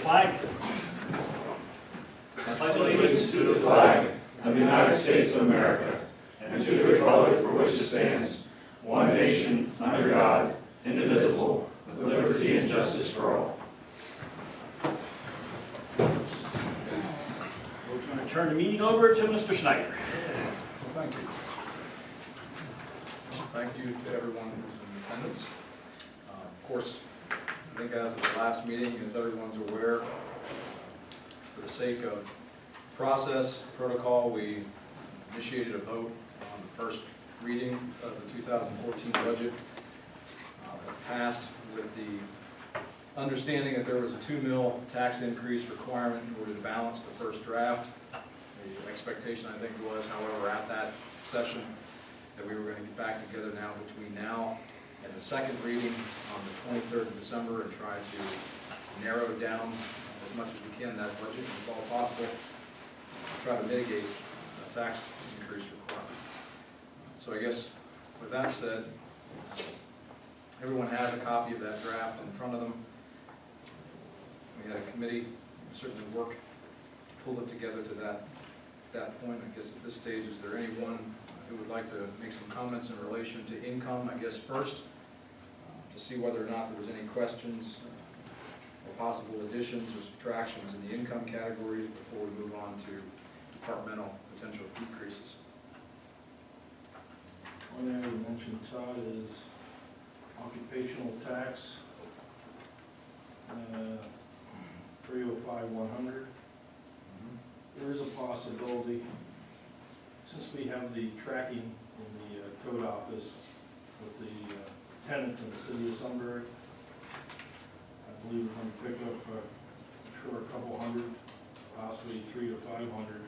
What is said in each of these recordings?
flag. I pledge allegiance to the flag of the United States of America and to the republic for which it stands, one nation, under God, indivisible, with liberty and justice for all. We're going to turn the meeting over to Mr. Schneider. Well, thank you. Thank you to everyone who's in attendance. Of course, I think as of the last meeting, as everyone's aware, for the sake of process, protocol, we initiated a vote on the first reading of the 2014 budget. That passed with the understanding that there was a 2 mil tax increase requirement in order to balance the first draft. The expectation, I think, was, however, at that session, that we were going to get back together now between now and the second reading on the 23rd of December and try to narrow down as much as we can that budget, if all possible, try to mitigate the tax increase requirement. So I guess with that said, everyone has a copy of that draft in front of them. We had a committee certainly work to pull it together to that point. I guess at this stage, is there anyone who would like to make some comments in relation to income, I guess first, to see whether or not there was any questions or possible additions or subtractions in the income categories before we move on to departmental potential decreases. One thing I would mention, Todd, is occupational tax, 305,100. There is a possibility, since we have the tracking in the code office with the tenants in the city of Sunbury, I believe we're going to pick up, I'm sure, a couple hundred, possibly 300 to 500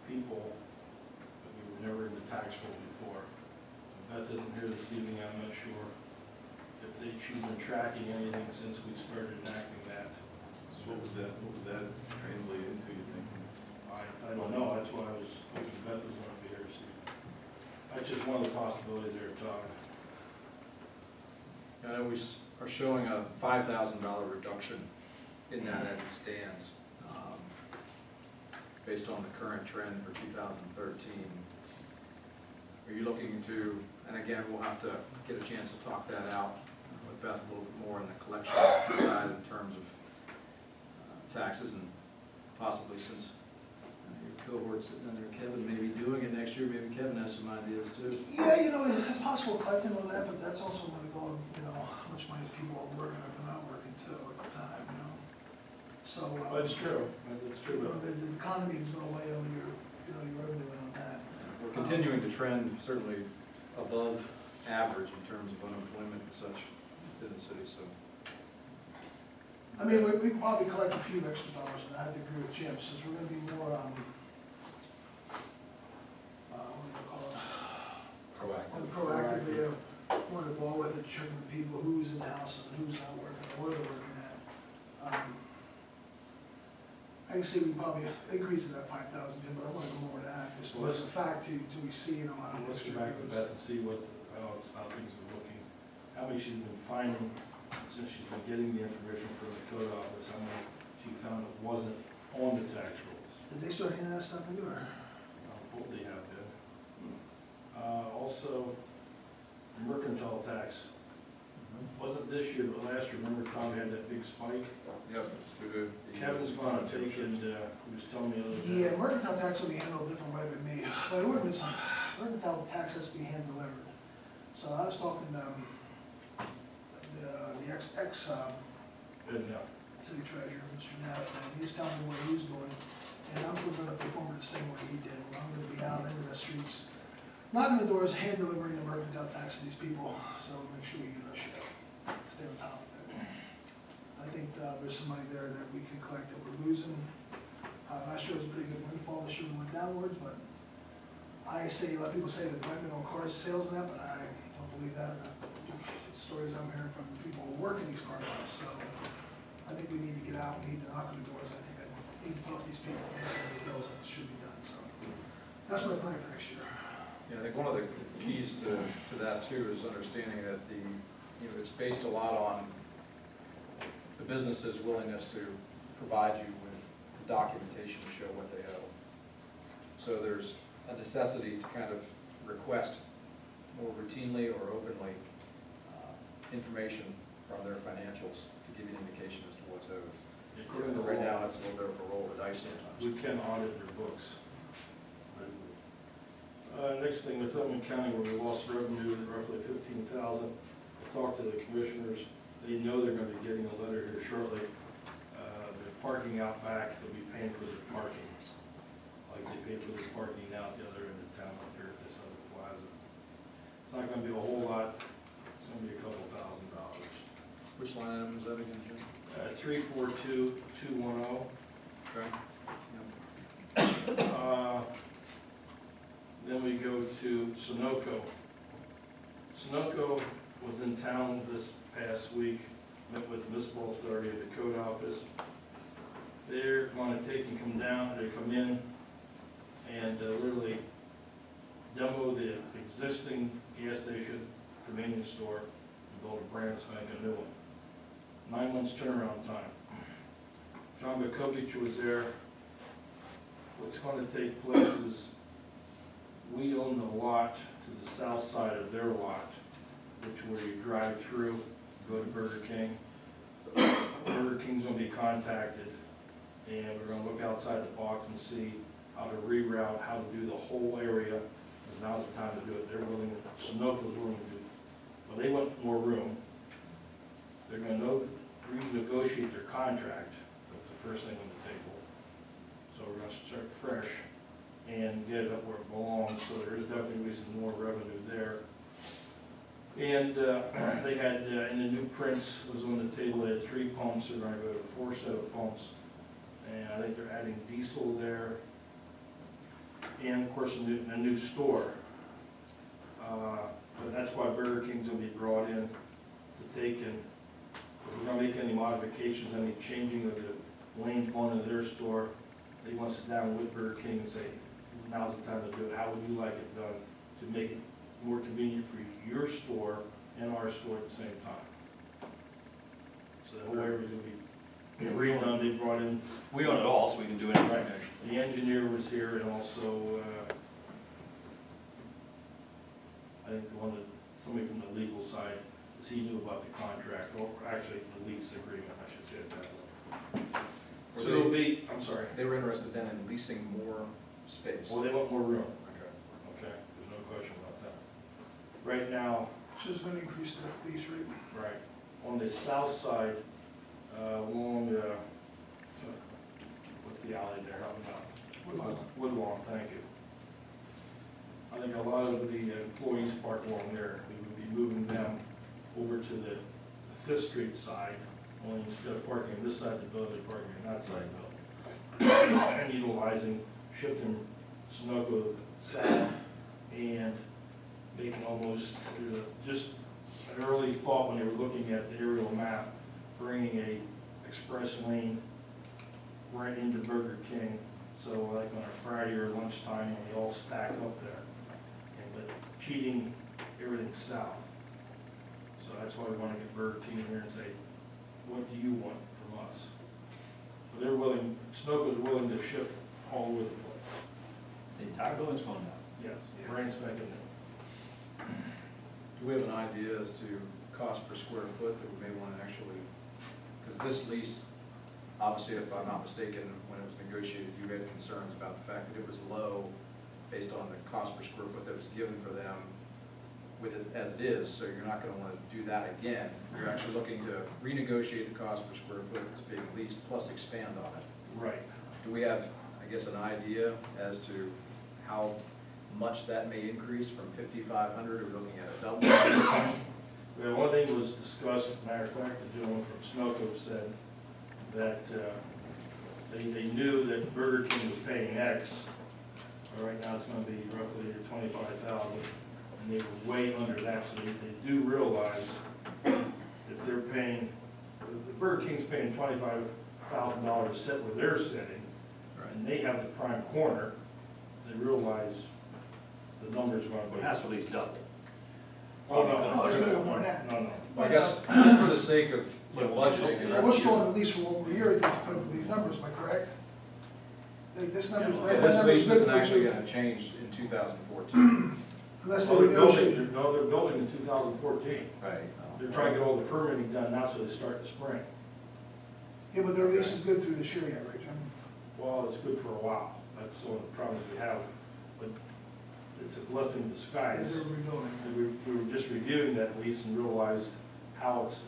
people that we were never in the tax roll before. If that isn't here this evening, I'm not sure if she's been tracking anything since we started enacting that. So what would that translate into, you think? I don't know, that's why I was hoping Beth was going to be here to see. That's just one of the possibilities there, Todd. I know we are showing a $5,000 reduction in that as it stands, based on the current trend for 2013. Are you looking to, and again, we'll have to get a chance to talk that out with Beth a little bit more on the collection side in terms of taxes, and possibly, since your cohort's sitting in there, Kevin may be doing it next year, maybe Kevin has some ideas too. Yeah, you know, it's possible collecting all that, but that's also going to go, you know, how much money people are working or if they're not working too at the time, you know. So. That's true, that's true. You know, the economy is going to weigh on your, you know, your revenue on that. We're continuing to trend certainly above average in terms of unemployment and such within the city, so. I mean, we can probably collect a few extra dollars, and I have to agree with Jim, since we're going to be more, what do you call it? Proactive, yeah, more involved with it, checking the people, who's in the house and who's not working, or where they're working at. I can see we probably increase it at 5,000, but I want to go more than that, just Well, as a fact to we see, you know, how Let's much. go back to Beth and see what, how things are looking. How many she's been finding, since she's been getting the information from the code office, how many she found it wasn't on the tax rolls. Did they start handing that stuff in, or? What they have been. Also, mercantile tax. Wasn't this year, but last year, remember Tom had that big spike? Yep, it's through the. Kevin's gonna take, and he was telling me the other day. Yeah, mercantile tax will be handled a different way than me. By ordinance, mercantile tax has to be hand delivered. So I was talking, the Good enough. city treasurer, Mr. Neff, and he was telling me what he was doing. And I'm going to perform it the same way he did. I'm going to be out into the streets, knocking the doors, hand delivering the mercantile tax to these people. So make sure we get our share. Stay on top of it. I think there's some money there that we can collect that we're losing. Last year was a pretty good windfall. This year we went downwards, but I say, a lot of people say that blaming on car sales and that, but I don't believe that. The stories I'm hearing from the people who work in these car lots. So I think we need to get out. We need to knock on the doors. I think I need to talk to these people and pay the bills, and it should be done. So that's my plan for next year. Yeah, I think one of the keys to that too is understanding that it's based a lot on the business's willingness to provide you with documentation to show what they owe. So there's a necessity to kind of request more routinely or openly information from their financials to give you an indication as to what's owed. According to Right law, now, it's a little bit of a roll of the dice sometimes. we can audit their books. Next thing, with Tillman County, where we lost revenue at roughly 15,000. I talked to the commissioners, they know they're gonna be getting a letter here shortly. The parking out back, they'll be paying for their parking, like they pay for their parking out the other end of town up here at this other plaza. It's not gonna be a whole lot, it's gonna be a couple $1,000s. Which line item is that again, Jim? 342,210. Okay. Then we go to Sunoco. Sunoco was in town this past week, met with the municipal authority at the code office. They're gonna come in and literally demo the existing gas station, convenience store, and build a brand spanking new one. 9 months turnaround time. John Bakovich was there. What's gonna take place is, we own the lot to the south side of their lot, which where you drive through, go to Burger King. Burger King's gonna be contacted, and we're gonna look outside the box and see how to reroute, how to do the whole area, because now's the time to do it. They're willing, Sunoco's willing to do it. Well, they want more room. They're gonna renegotiate their contract, that's the first thing on the table. So we're gonna start fresh and get it up where it belongs, so there is definitely gonna be some more revenue there. And they had, in the new prints was on the table, they had 3 pumps, they're gonna go to 4 set of pumps. And I think they're adding diesel there. And of course, a new store. But that's why Burger King's gonna be brought in to take in. If we're gonna make any modifications, any changing of the lanes going to their store, they want to sit down with Burger King and say, now's the time to do it, how would you like it done to make it more convenient for your store and our store at the same time? So the whole area's gonna be redone, they brought in, We own it all, so we can do anything. Right. the engineer was here, and also, I think somebody from the legal side, because he knew about the contract, or actually the lease agreement, I should say it that way. So it'll be, I'm sorry, They were interested then in leasing more space. well, they want more room, Okay. okay, there's no question about that. Right now, Which is gonna increase the lease rate. right, on the south side, along, what's the alley there, help me out? Woodlawn, thank you. I think a lot of the employees park along there, we would be moving them over to the Fifth Street side, only instead of parking on this side of the building, parking on that side of the building. And utilizing, shifting Sunoco south and making almost, just an early thought when they were looking at the aerial map, bringing a express lane right into Burger King. So like on a Friday or lunchtime, when they all stack up there, but cheating everything south. So that's why we want to get Burger King in here and say, what do you want from us? But they're willing, Sunoco's willing to ship all over the place. The entire building's going down. Yes, brand spanking new. Do we have an idea as to cost per square foot that we may want to actually, because this lease, obviously, if I'm not mistaken, when it was negotiated, you had concerns about the fact that it was low based on the cost per square foot that was given for them with it as it is, so you're not going to want to do that again. You're actually looking to renegotiate the cost per square foot that's being leased plus expand on it. Right. Do we have, I guess, an idea as to how much that may increase from 5,500? Are we looking at a double? Well, one thing was discussed, matter of fact, the gentleman from Sunoco said that they knew that Burger King was paying X. Right now, it's gonna be roughly 25,000, and they were way under that, so they do realize if they're paying, if Burger King's paying $25,000 to sit where they're sitting, and they have the prime corner, they realize the number's gonna It be. has to at least double. Oh, no, Oh, it's gonna go more than that. No, Well, I guess, just for the sake of, you know, budgeting. and I was revenue- going at least for 1 more year, to put up these numbers, am I correct? Like, this number's, Yeah, that this number's lease good isn't for actually you, gonna change in 2014. unless they Well, they're negotiate. building, no, they're building in 2014. Right. They're trying to get all the permitting done now, so they start in the spring. Yeah, but their lease is good through this year yet, right, Jim? Well, it's good for a while, that's one of the problems we have, but it's a blessing in As disguise. they're rebuilding. And we were just reviewing that lease and realized how it's,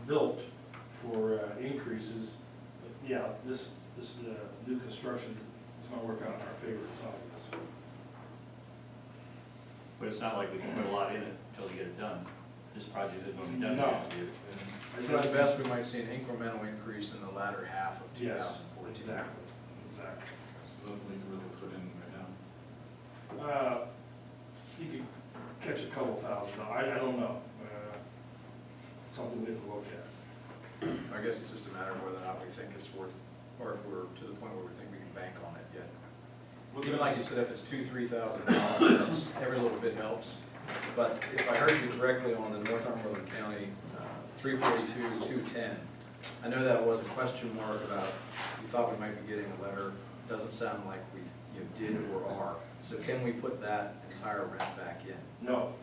built for increases. But yeah, this new construction is gonna work out in our favor, it's obvious. But it's not like we can put a lot in it until we get it done. This project isn't gonna be done No. next year. So at best, we might see an incremental increase in the latter half of Yes, 2014. exactly. Nothing we can really put in right now. You could catch a couple thousand, I don't know. Something we have to look at. I guess it's just a matter of whether or not we think it's worth, or if we're to the point where we think we can bank on it yet. Even like you said, if it's $2,000-3,000, that's, every little bit helps. But if I heard you correctly on the Northumberland County 342-210, I know that was a question mark about, you thought we might be getting a letter. Doesn't sound like we did or are. So can we put that entire rent back in? No,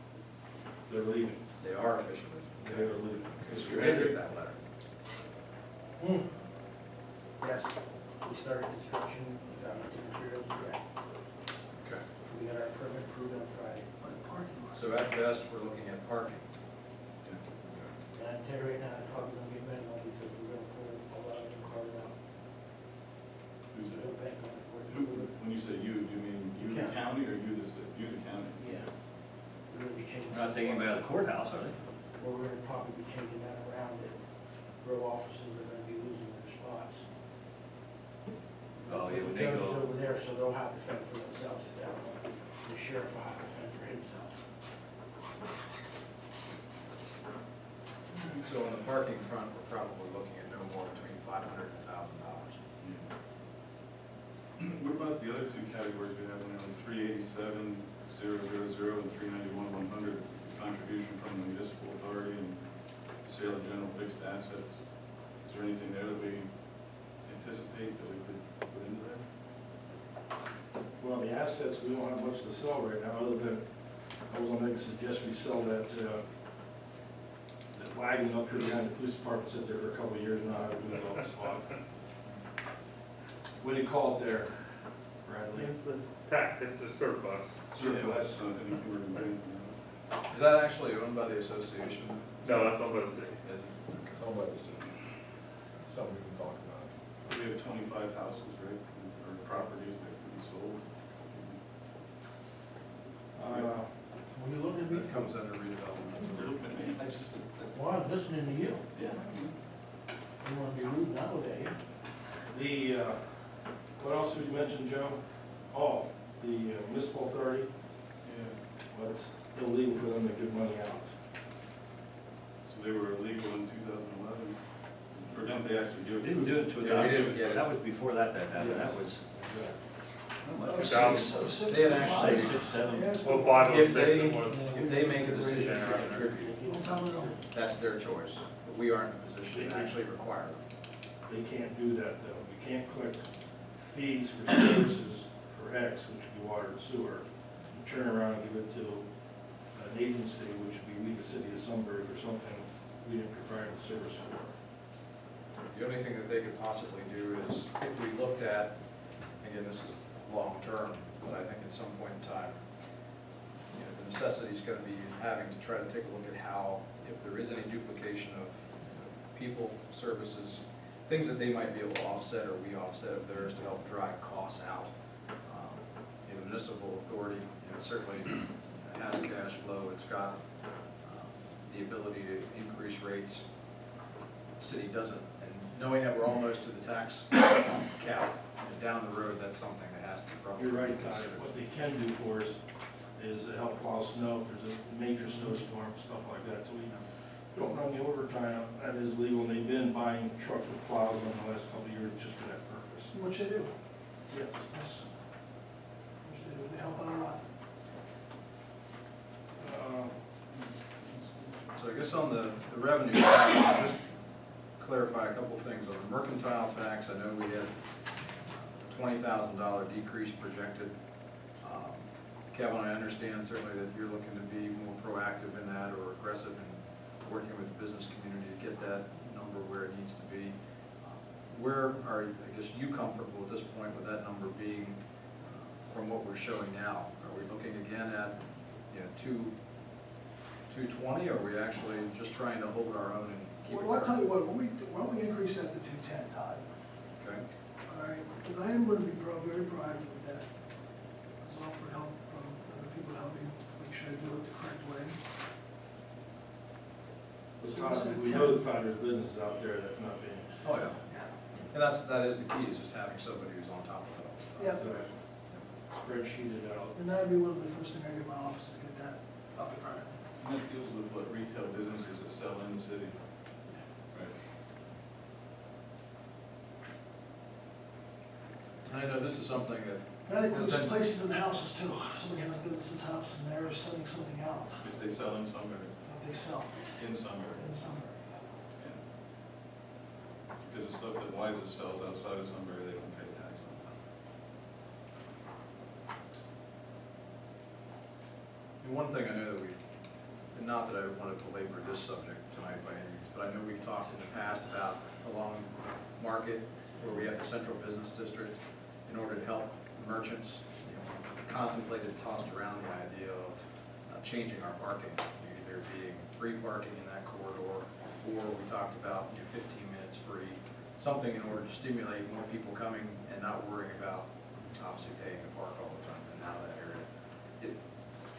they're leaving, They are officially. they're leaving. Because we did get that letter. Yes, we started construction, we got the materials ready. Okay. We got our permit approved on Friday. But parking lot. So at best, we're looking at parking. And I tell you right now, I'm probably gonna get minimal because we're gonna pull a lot of the cars out. Who's We'll that? bank on it. Who, when you say you, do you mean you the county or you the city? You the county? Yeah. We're gonna be changing. They're not taking anybody out of the courthouse, are they? Well, we're gonna probably be changing that around, that row offices are gonna be losing their spots. Oh, yeah, when they The judge is go- over there, so they'll have to fend for themselves at that point. The sheriff will have to fend for himself. So on the parking front, we're probably looking at no more between $500 and $1,000. What about the other two categories we have now, 387, 000, and 391, 100, contribution from the municipal authority and sale of general fixed assets? Is there anything there that we anticipate that we could put into there? Well, the assets, we don't have much to sell right now, other than, I was gonna make a suggestion, we sell that wagon up here behind the police department, sit there for a couple of years, and not have to do that on the spot. What do you call it there, Bradley? It's a surplus. Yeah, that's not anything we're going to bring. Is that actually owned by the association? No, that's all about the city. Is it? It's owned by the city. Something we can talk about. We have 25 houses, right, or properties that can be sold. When you look at me, It comes under redevelopment. You're looking at me, I just, well, I'm listening to you. yeah. You wanna be rude, now look at you. The, what else did you mention, Joe? Oh, the municipal authority, Yeah. well, it's illegal for them to give money out. So they were illegal in 2011, or didn't they actually give it? Didn't do it to us. Yeah, we didn't get it. That was before that happened, that was, Oh, $6,000. six, They had five. actually- 6, 7. Yeah, it's Well, been 506 If was. If they make a decision to contribute, a long time ago. that's their choice. But we aren't in a position to actually require them. They can't do that, though. We can't collect fees for services for X, which would be water and sewer, and turn around and give it to an agency, which would be we, the city of Sunbury, for something we didn't provide the service for. The only thing that they could possibly do is, if we looked at, again, this is long-term, but I think at some point in time, you know, the necessity is gonna be having to try to take a look at how, if there is any duplication of people, services, things that they might be able to offset or we offset of theirs to help drive costs out. You know, municipal authority, you know, certainly has cash flow, it's got the ability to increase rates. The city doesn't, and knowing that we're almost to the tax cap, down the road, that's something that has to probably You're right, be Ty. considered. What they can do for us is to help plow snow if there's a major snowstorm, stuff like that, so we don't run the overtime. That is legal, and they've been buying trucks with plows in the last couple of years just for that purpose. Which they do. Yes. Yes. Which they do, they help out a lot. So I guess on the revenue side, I'll just clarify a couple things. On the mercantile tax, I know we had a $20,000 decrease projected. Kevin, I understand certainly that you're looking to be more proactive in that or aggressive in working with the business community to get that number where it needs to be. Where are, I guess, you comfortable at this point with that number being from what we're showing now? Are we looking again at, 220, or are we actually just trying to hold our own and keep it? Well, I'll tell you what, why don't we increase that to 210, Todd? Okay. All right, because I am gonna be very proactive with that. I'll offer help from other people to help me make sure I do it the correct way. But Todd, we know that Todd, there's businesses out there that's not being. Oh, yeah. And that is the key, is just having somebody who's on top of it all the time. Yeah. Exactly. Spreadsheeted out. And that'd be one of the first thing I do in my office, is get that up and running. And that deals with what retail businesses that sell in the city. Right. And I know this is something that, That includes places and houses too. If somebody has a business's house and they're sending something out, If they sell in Sunbury, that they sell in Sunbury. in Sunbury. Because the stuff that Wises sells outside of Sunbury, they don't pay tax on. and one thing I know that we've, and not that I want to belabor this subject tonight by any means, but I know we've talked in the past about along Market, where we have the central business district, in order to help merchants, contemplated, tossed around the idea of changing our parking, either being free parking in that corridor, or we talked about 15 minutes free, something in order to stimulate more people coming and not worrying about obviously paying to park all the time and out of that area.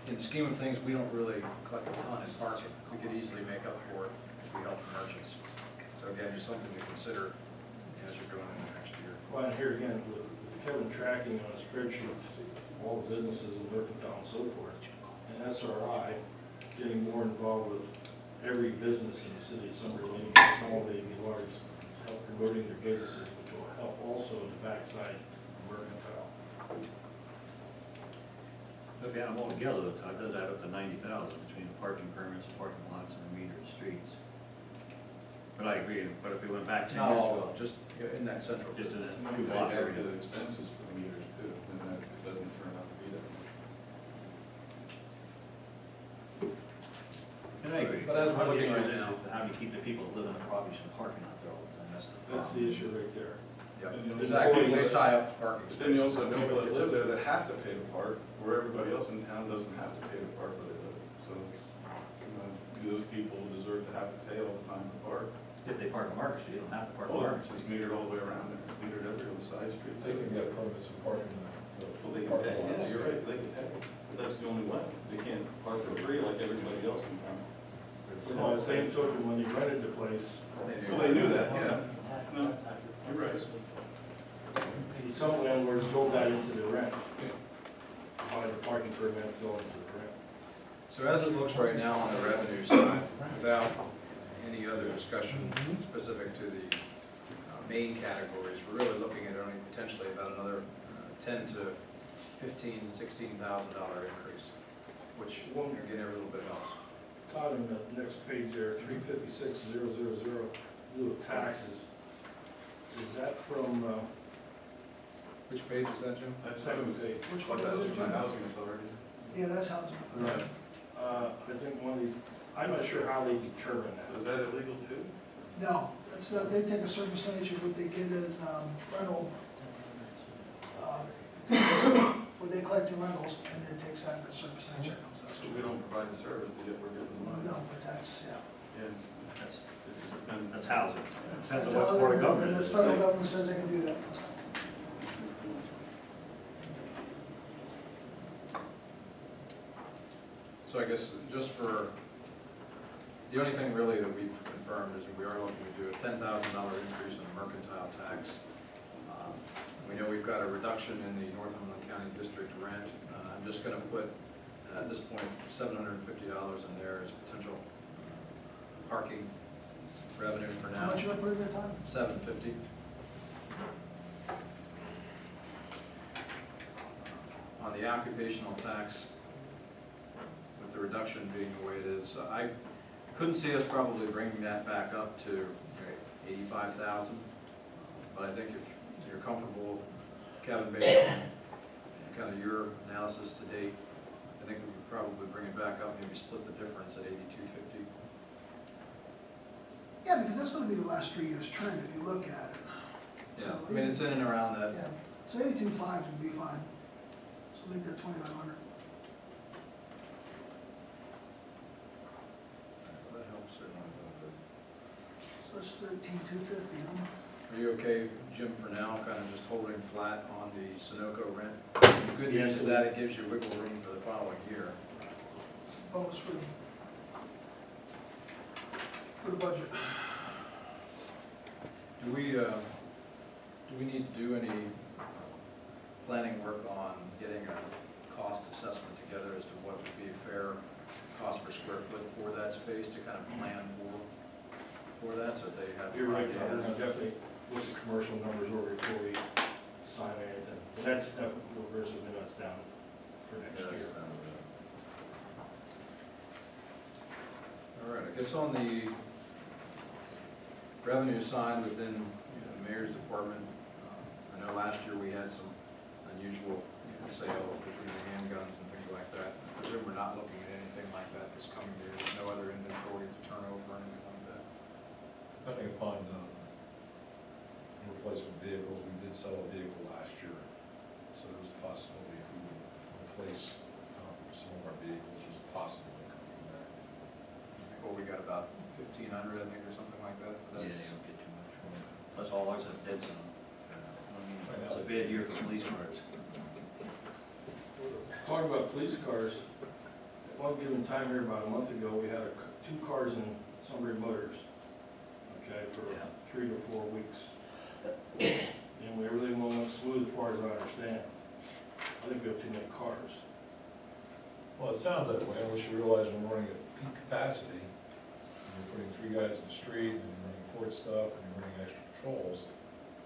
In the scheme of things, we don't really collect a ton in parking. We could easily make up for it if we help the merchants. So again, just something to consider as you're going into next year. Well, and here again, with Kevin tracking on a spreadsheet, all the businesses and mercantile and so forth, and SRI getting more involved with every business in the city of Sunbury, maybe small, maybe large, help promoting their businesses, which will help also the backside of mercantile. If you add them all together, though, Todd, it does add up to 90,000 between the parking permits, the parking lots, and the metered streets. But I agree, but if we went back 10 Not years all ago, of them, just in that central. just in that You two pay block back area. for the expenses for the meters too, and that it doesn't turn out to be that much. And I agree. But as we're One of the looking issues right is now- How do you keep the people that live in the properties from parking out there all the time? That's the That's problem. the issue right there. Yeah, And the exactly, they employees- tie up parking But spaces. then you also have Nobody people that gets live it. there that have to pay to park, where everybody else in town doesn't have to pay to park where they live. So, do those people deserve to have to pay all the time to park? If they park on Market Street, they don't have to park on Oh, Market it's Street. metered all the way around there, it's metered every on the side streets. They can get permits and parking. Well, they can pay, yeah, you're right, they can pay, but that's the only way. They can't park for free like everybody else in town. By the same token, when you rented the place, Well, they knew that, yeah. No, you're right. see, some landlords build that into the rent. Buy the parking permit, go into the rent. So as it looks right now on the revenue side, without any other discussion specific to the main categories, we're really looking at only potentially about another $10 to $15,000, $16,000 increase, which again, every little bit helps. Todd, on the next page there, 356,000, little taxes. Is that from, Which page is that, Jim? That's second page? Which one That's is it, from the Jim? housing authority. Yeah, that's housing. Right. I think one of these, I'm not sure how they determine So that. is that illegal too? No, that's, they take a certain percentage of what they get in rental, where they collect the rentals, and it takes out a certain percentage that comes out. So we don't provide the service, but yet we're getting the money. No, but that's, yeah. Yes. That's housing. That's Depends how on what Board of they- Government that's is. federal government says they can do that. So I guess just for, the only thing really that we've confirmed is that we are looking to do a $10,000 increase in the mercantile tax. We know we've got a reduction in the Northumberland County District rent. I'm just gonna put, at this point, $750 in there as potential parking revenue for now. How much you put in there, Tom? $750. On the occupational tax, with the reduction being the way it is, I couldn't see us probably bringing that back up to 85,000. But I think if you're comfortable, Kevin, based on kind of your analysis to date, I think we could probably bring it back up, maybe split the difference at 8250. Yeah, because that's gonna be the last 3 years' trend if you look at it. Yeah, So, I mean, it's in and around that. Yeah, so 82.5 would be fine. So make that 2,500. That helps certainly. So that's 13,250, huh? Are you okay, Jim, for now, kind of just holding flat on the Sunoco rent? The good news is that it gives you wiggle room for the following year. Bonus for the budget. Do we need to do any planning work on getting a cost assessment together as to what would be a fair cost per square foot for that space to kind of plan for that, so they have. You're right, Todd, and I'll definitely look at commercial numbers over before we sign anything. But that's definitely, we're submitting us down for next Yes. year. All right, I guess on the revenue side within the mayor's department, I know last year we had some unusual sales between the handguns and things like that. I presume we're not looking at anything like that this coming year. There's no other inventory to turn over or anything like that. Depending upon replacement vehicles, we did sell a vehicle last year, so there was a possibility if we would replace some of our vehicles, there's a possibility coming back. Well, we got about 1,500, I think, or something like that for that. Yeah, you don't get too much for it. Plus all ours has dead zone. I mean, it's a bad year for police cars. Talking about police cars, at one given time here about a month ago, we had 2 cars in Sunbury Motors, okay, for Yeah. 3 to 4 weeks. And everything went smooth as far as I understand. I think we have too many cars. Well, it sounds that way, unless you realize when we're running at peak capacity, and you're putting 3 guys in the street, and you're running court stuff, and you're running extra patrols,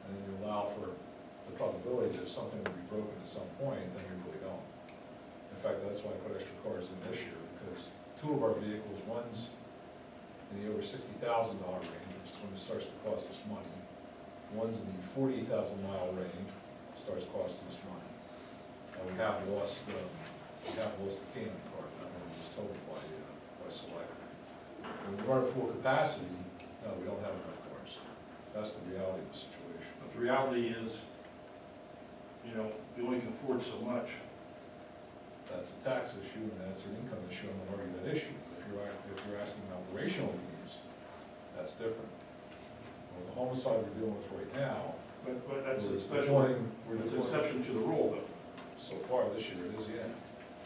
and then you allow for the probability that something will be broken at some point, then you really don't. In fact, that's why I put extra cars in this year, because 2 of our vehicles, one's in the over $60,000 range, which is when it starts to cost us money. One's in the 40,000 mile range, starts costing us money. And we have lost the canine card, that one was totaled by Select. When we run at full capacity, no, we don't have enough cars. That's the reality of the situation. But the reality is, you only can afford so much. That's a tax issue, and that's an income issue, and I've already that issue. If you're asking operational needs, that's different. Well, the homicide we're dealing with right now, But that's a we're special, deploying- it's an exception to the rule, though. so far this year it is, yeah.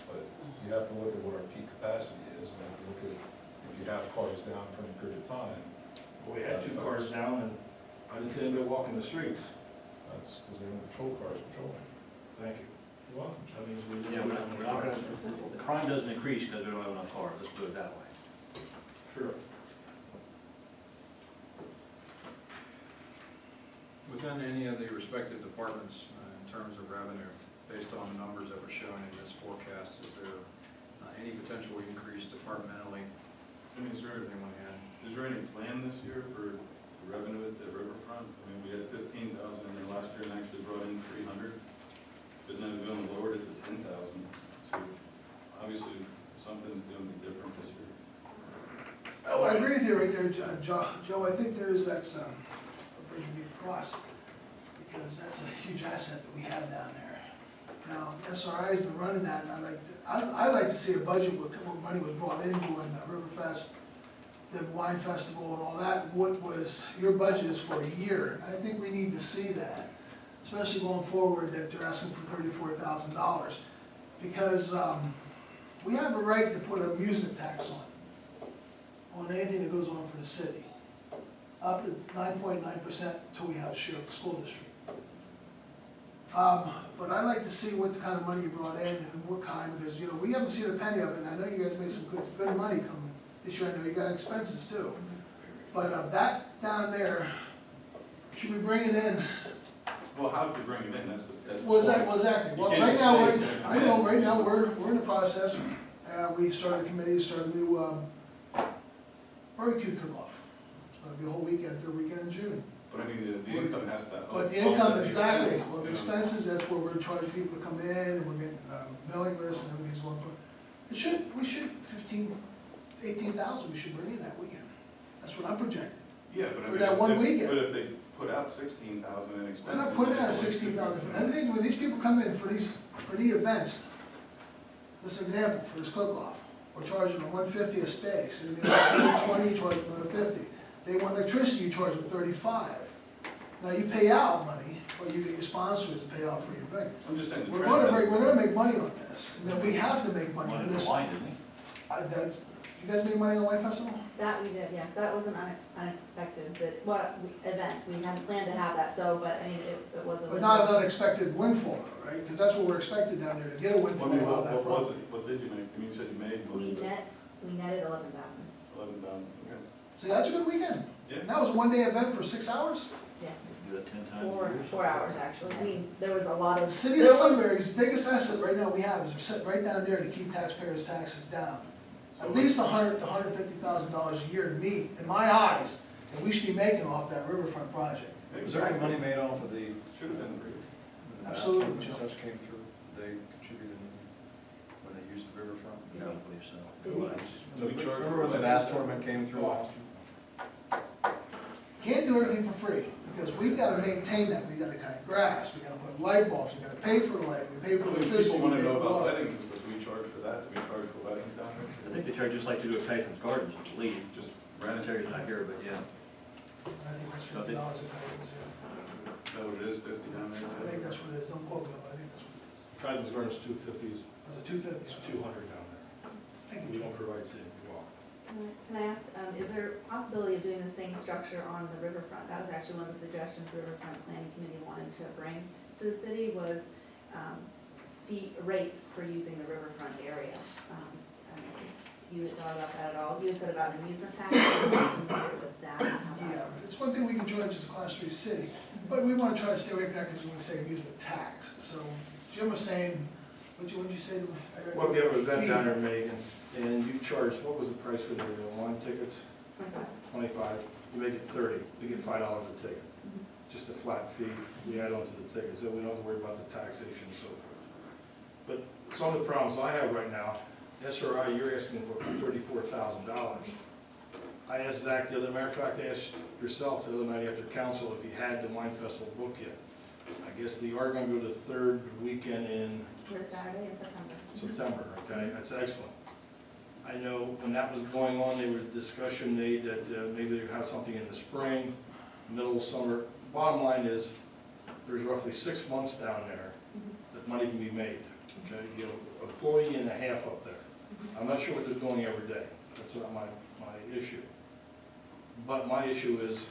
But you have to look at what our peak capacity is, and you have to look at, if you have cars down for a period of time, We had 2 cars down, and I didn't see anybody walking the streets. that's because they don't patrol cars patrolling. Thank you. You're welcome. That means we. Yeah, we're not gonna, the crime doesn't increase because we don't have enough cars, let's put it that way. Sure. Within any of the respective departments, in terms of revenue, based on the numbers that were shown in this forecast, is there any potential increase departmentally? I mean, is there any plan this year for the revenue at the riverfront? I mean, we had 15,000 in there last year and actually brought in 300, but then we only lowered it to 10,000. So obviously, something's going to be different this year. Oh, I agree with you right there, Joe. I think there's, that's a bridge we need to cross, because that's a huge asset that we have down there. Now, SRI's been running that, and I'd like to see a budget with what money was brought in doing the Riverfest, the wine festival and all that. What was, your budget is for a year. I think we need to see that, especially going forward, that they're asking for $34,000. Because we have a right to put an amusement tax on anything that goes on for the city, up to 9.9% until we have to share with the school district. But I'd like to see what the kind of money you brought in and what kind, because, we haven't seen a penny of it, and I know you guys made some good money coming this year. I know you got expenses too. But that down there, should we bring it in? Well, how do you bring it in? That's the Well, point. exactly. You Well, can't right just now, say it's gonna come I know, in. right now, we're in the process. We started the committee, started a new barbecue cook-off. It's gonna be a whole weekend, third weekend in June. But I mean, the income has to. But the income, offset the exactly, expense, well, the you know. expenses, that's where we're charging people to come in, and we're getting, mailing lists and everything's going for. We should 18,000 we should bring in that weekend. That's what I'm projecting. Yeah, but I for mean. that one if- weekend. But if they put out 16,000 in expenses. We're not putting then out it's only 16,000, anything, when these people come in for the events, this example, for this cook-off, we're charging them $150 a space, and they want 20, you charge them another 50. They want electricity, you charge them 35. Now, you pay out money, or you get your sponsors to pay out for your thing. I'm just saying. the We're trend gonna has- make money on this, and then we have to make money on Wanted this. the wine, didn't he? You guys make money on the wine festival? That we did, yes, that was an unexpected, event, we hadn't planned to have that, so, but, I mean, it was a. But not an unexpected windfall, though, right? Because that's what we're expected down there, to get a Well, windfall I mean, out of that what was property. it, what did you make? I mean, you said you made. what We was it? netted 11,000, 11,000, okay. See, that's a good weekend. Yeah. And that was a one-day event for 6 hours? yes, Do that 10 times a year. 4 hours, actually, I mean, there was a lot of. The city of there was- Sunbury's biggest asset right now we have is we're sitting right down there to keep taxpayers' taxes down. At least $100,000 to $150,000 a year to me, in my eyes, and we should be making off that riverfront project. Was there any money made off of the? Should have been free. the Absolutely, bathrooms and Joe. Such came through, they contributed when they used the riverfront? Yeah, I believe so. Do we charge? Remember when the bass tournament came through last year? Can't do everything for free, because we've gotta maintain that, we gotta cut grass, we gotta put light bulbs, we gotta pay for the light, we pay for Well, if electricity. people we wanna pay know for about water. weddings, do we charge for that? Do we charge for weddings down there? I think they charge just like they do at Tyson's Gardens, I believe. Just rent it? Terry's not here, but yeah. I think that's $50 a night, Is that what it is, 50 down there? I think that's what it is, don't quote me, but I think that's what it Kyle's Gardens 250 is, is. Was it 250? it's 200 down there. Thank We you, don't Joe. provide sidewalk. Can I ask, is there a possibility of doing the same structure on the riverfront? That was actually one of the suggestions the Riverfront Planning Committee wanted to bring to the city was, fee rates for using the riverfront area. I don't know if you had thought about that at all? You had said about amusement tax, with that, and how that. Yeah, it's one thing we can charge as a class 3 city, but we wanna try to stay away from that because we wanna say amusement tax. So Jim was saying, what'd you say? Well, we have an event down there in Megan, and you charge, what was the price for the wine tickets? 25, you make it 30, we get $5 a ticket. Just a flat fee, we add on to the tickets, so we don't have to worry about the taxation and so forth. But some of the problems I have right now, SRI, you're asking for $34,000. I asked Zach the other, matter of fact, I asked yourself the other night after council if you had the wine festival book yet. I guess they are gonna go the third weekend in For Saturday in September. September, okay, that's excellent. I know when that was going on, there was discussion made that maybe they'd have something in the spring, middle of summer. Bottom line is, there's roughly 6 months down there that money can be made, okay? You know, employee and a half up there. I'm not sure what they're doing every day, that's not my issue. But my issue is,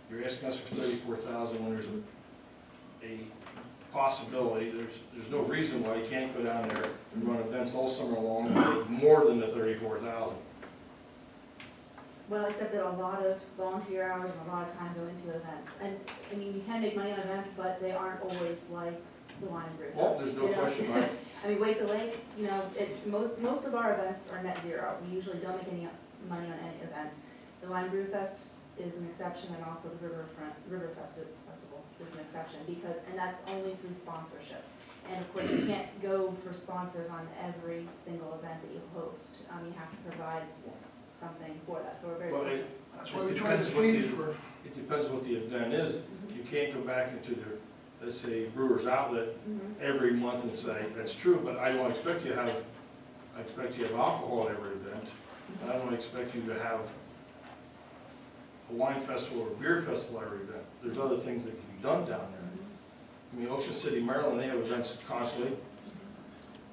you're asking us for 34,000 when there's a possibility, there's no reason why you can't go down there and run events all summer long and make more than the 34,000. Well, except that a lot of volunteer hours and a lot of time go into events. And, I mean, you can make money on events, but they aren't always like the wine and brew fest. Well, there's no you know? question, right? I mean, Wake the Lake, you know, most of our events are net zero. We usually don't make any money on any events. The Wine Brew Fest is an exception, and also the River Festival is an exception, and that's only through sponsorships. And of course, you can't go for sponsors on every single event that you host. You have to provide something for that, so we're very Well, fortunate. That's why we charge a fee for, It depends what the event is. You can't go back into their, let's say, Brewers Outlet every month and say, that's true, but I don't expect you to have, I expect you to have alcohol at every event. And I don't expect you to have a wine festival or a beer festival every event. There's other things that can be done down there. I mean, Ocean City, Maryland, they have events constantly.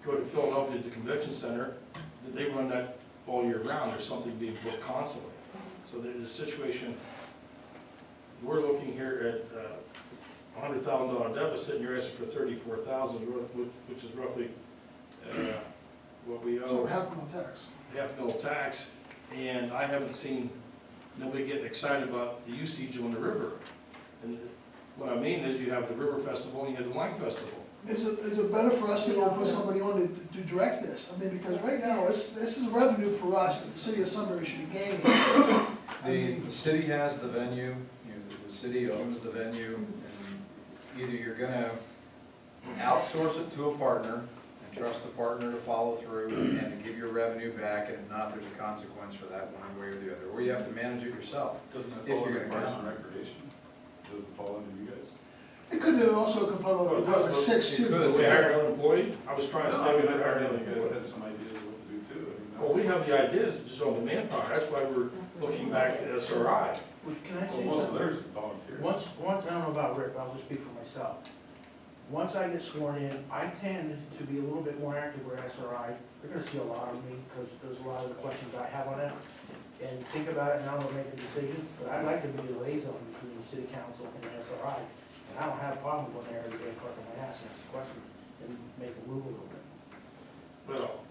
Go to Philadelphia at the convention center, they run that all year round. There's something being booked constantly. So there's a situation, we're looking here at $100,000 deficit, and you're asking for 34,000, which is roughly what we so owe. we're half on tax. Half mil tax, and I haven't seen nobody getting excited about the usage on the river. And what I mean is, you have the River Festival and you have the Wine Festival. Is it better for us to go put somebody on to direct this? I mean, because right now, this is revenue for us that the city of Sunbury should be gaining. The city has the venue, the city owns the venue, and either you're gonna outsource it to a partner and trust the partner to follow through and to give your revenue back, and if not, there's a consequence for that one way or the other, or you have to manage it yourself. Doesn't that If fall you're under gonna Parks and count. Recreation? Doesn't fall under you guys? It could also confront Well, it Department does, Six it too. could. The way I hired an employee, I was trying to No, stay I mean, with I the thought hiring you guys employee. had some ideas of what to do too. I mean, Well, we have the ideas, just on the manpower, that's why we're That's what looking it back is. to SRI. Can I Well, say most of something? theirs is volunteer. Once, I don't know about Rick, but I'll just speak for myself. Once I get sworn in, I tend to be a little bit more active with SRI. They're gonna see a lot of me, because there's a lot of the questions I have on it. And think about it, now I'm gonna make a decision, but I'd like to be a liaison between the city council and the SRI. And I don't have a problem going there every day, clicking my ass and asking questions and make a move a little bit. Well,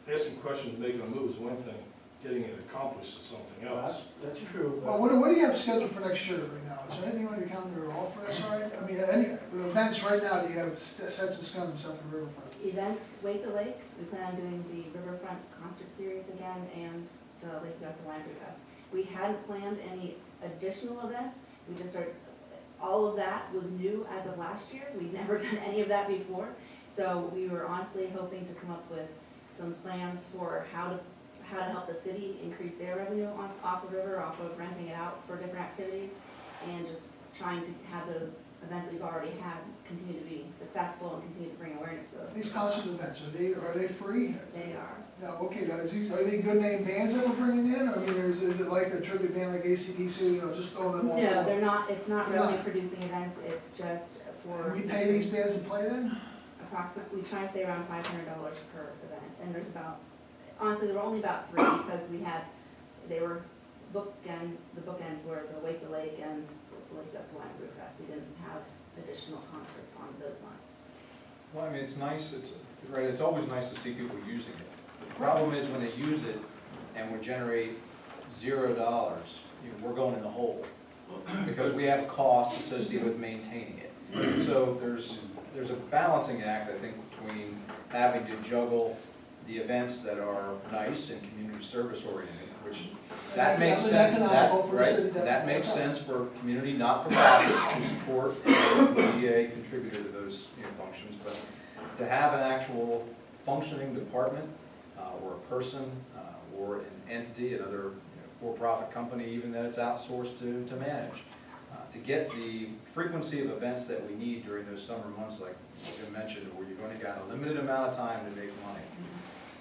asking questions, making a move is one thing, getting it accomplished is something else. That's true, Well, but what do you have scheduled for next year right now? Is there anything on your calendar at all for SRI? I mean, any events right now that you have sets in stone except for Riverfront? Events, Wake the Lake, we plan on doing the Riverfront concert series again and the Lake Augusta Wine Brew Fest. We hadn't planned any additional events, we just started, all of that was new as of last year, we'd never done any of that before. So we were honestly hoping to come up with some plans for how to help the city increase their revenue off the river, off of renting it out for different activities, and just trying to have those events that we've already had continue to be successful and continue to bring awareness to them. These concert events, are they free? They are. No, okay, now, are they good name bands that we're bringing in? I mean, is it like a tribute band like AC/DC, you know, just throwing them on? No, they're not, it's not They're revenue not. producing events, it's just for. And we pay these bands to play then? Approximately, we try to stay around $500 per event, and there's about, honestly, there were only about 3, because they were the bookends were the Wake the Lake and the Lake Augusta Wine Brew Fest. We didn't have additional concerts on those months. Well, I mean, it's nice, it's always nice to see people using it. The problem is when they use it and we generate $0, we're going in the hole. Because we have costs associated with maintaining it. So there's a balancing act, I think, between having to juggle the events that are nice and community service oriented, which that makes sense, that makes sense for community not-for-profits to support and be a contributor to those functions, but to have an actual functioning department or a person or an entity, another for-profit company even that it's outsourced to manage, to get the frequency of events that we need during those summer months, like Jim mentioned, where you've only got a limited amount of time to make money.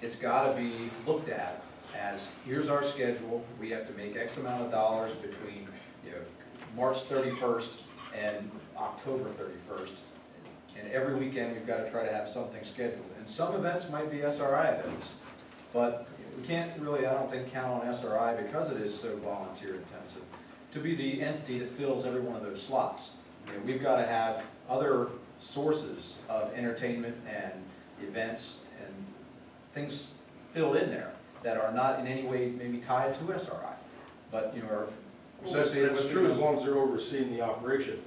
It's gotta be looked at as, here's our schedule, we have to make X amount of dollars between, March 31st and October 31st. And every weekend, we've gotta try to have something scheduled. And some events might be SRI events, but we can't really, I don't think, count on SRI because it is so volunteer intensive to be the entity that fills every one of those slots. We've gotta have other sources of entertainment and events and things filled in there that are not in any way maybe tied to SRI, but are associated with. It's true, as long as they're overseeing the operation.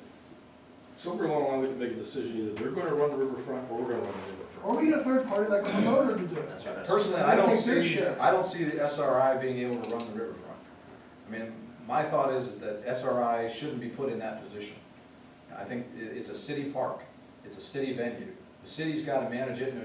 Somewhere along the line, we can make a decision, either they're gonna run the riverfront, or we're gonna run the riverfront. Or we get a third party like a promoter to do it. That's what Personally, They take their share. I don't see the SRI being able to run the riverfront. I mean, my thought is that SRI shouldn't be put in that position. I think it's a city park, it's a city venue. The city's gotta manage it, no